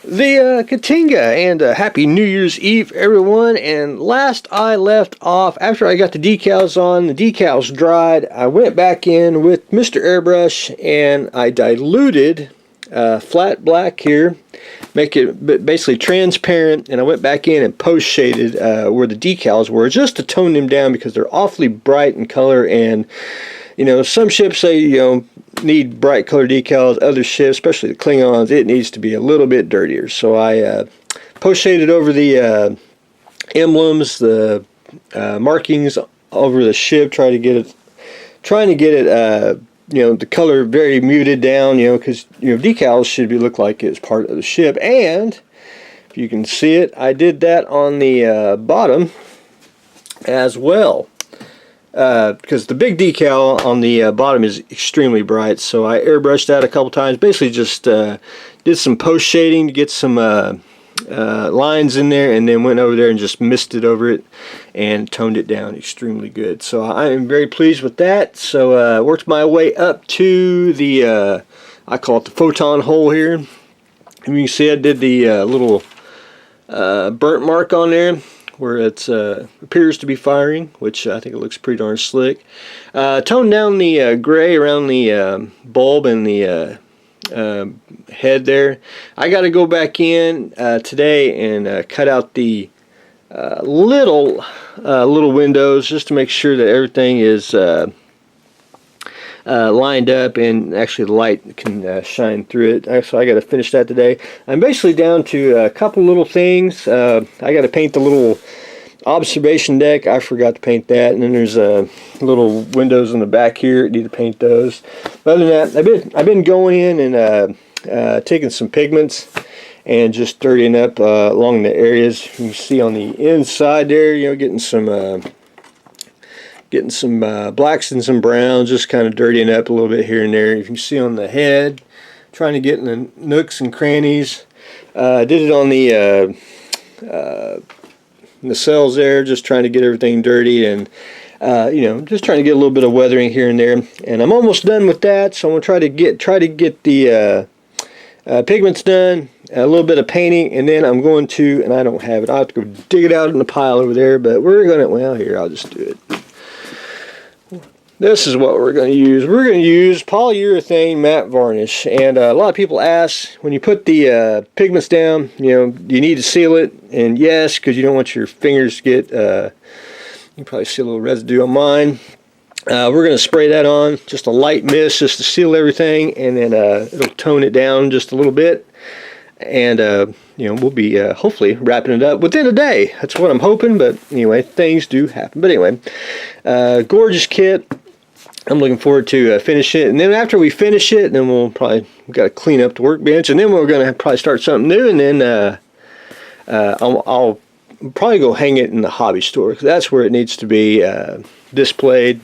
the Katinga, and Happy New Year's Eve, everyone. And last I left off, after I got the decals on, the decals dried, I went back in with Mr. Airbrush and I diluted flat black here, make it basically transparent, and I went back in and post shaded where the decals were, just to tone them down because they're awfully bright in color. And some ships say need bright color decals. Other ships, especially the Klingons, it needs to be a little bit dirtier. So I post shaded over the emblems, the markings over the ship, trying to get it the color very muted down, because decals should look like it's part of the ship. And if you can see it, I did that on the bottom as well. Because the big decal on the bottom is extremely bright, so I airbrushed that a couple times. Basically just did some post shading to get some lines in there, and then went over there and just misted over it and toned it down extremely good. So I am very pleased with that. So worked my way up to the I call it the photon hole here. And you can see I did the little burnt mark on there where it appears to be firing, which I think it looks pretty darn slick. Toned down the gray around the bulb and the head there. I got to go back in today and cut out the little windows just to make sure that everything is lined up and actually the light can shine through it. So I got to finish that today. I'm basically down to a couple little things. I got to paint the little observation deck. I forgot to paint that. And then there's little windows in the back here. I need to paint those. But other than that, I've been going in and taking some pigments and just dirtying up along the areas. You can see on the inside there, getting some blacks and some browns, just kind of dirtying up a little bit here and there. You can see on the head, trying to get in the nooks and crannies. Did it on the cells there, just trying to get everything dirty, and just trying to get a little bit of weathering here and there. And I'm almost done with that, so I'm gonna try to get the pigments done, a little bit of painting, and then I'm going to, and I don't have it, I'll have to go dig it out in the pile over there, but we're gonna, well, here, I'll just do it. This is what we're going to use. We're going to use polyurethane matte varnish. And a lot of people ask, when you put the pigments down, you need to seal it. And yes, because you don't want your fingers to get, you can probably see a little residue on mine. We're going to spray that on, just a light mist, just to seal everything. And then it'll tone it down just a little bit. And, we'll be hopefully wrapping it up within a day. That's what I'm hoping. But anyway, things do happen. But anyway, gorgeous kit. I'm looking forward to finish it, and then after we finish it, then we'll got to clean up the workbench, and then we're going to probably start something new, and then I'll probably go hang it in the hobby store, because that's where it needs to be displayed,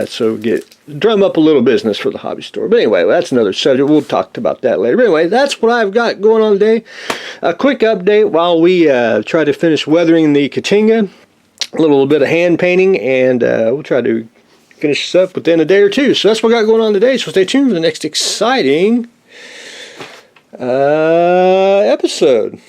so drum up a little business for the hobby store. But anyway, that's another subject. We'll talk about that later. But anyway, that's what I've got going on today. A quick update while we try to finish weathering the Katinga, a little bit of hand painting, and we'll try to finish this up within a day or two. So that's what I got going on today. So stay tuned for the next exciting episode.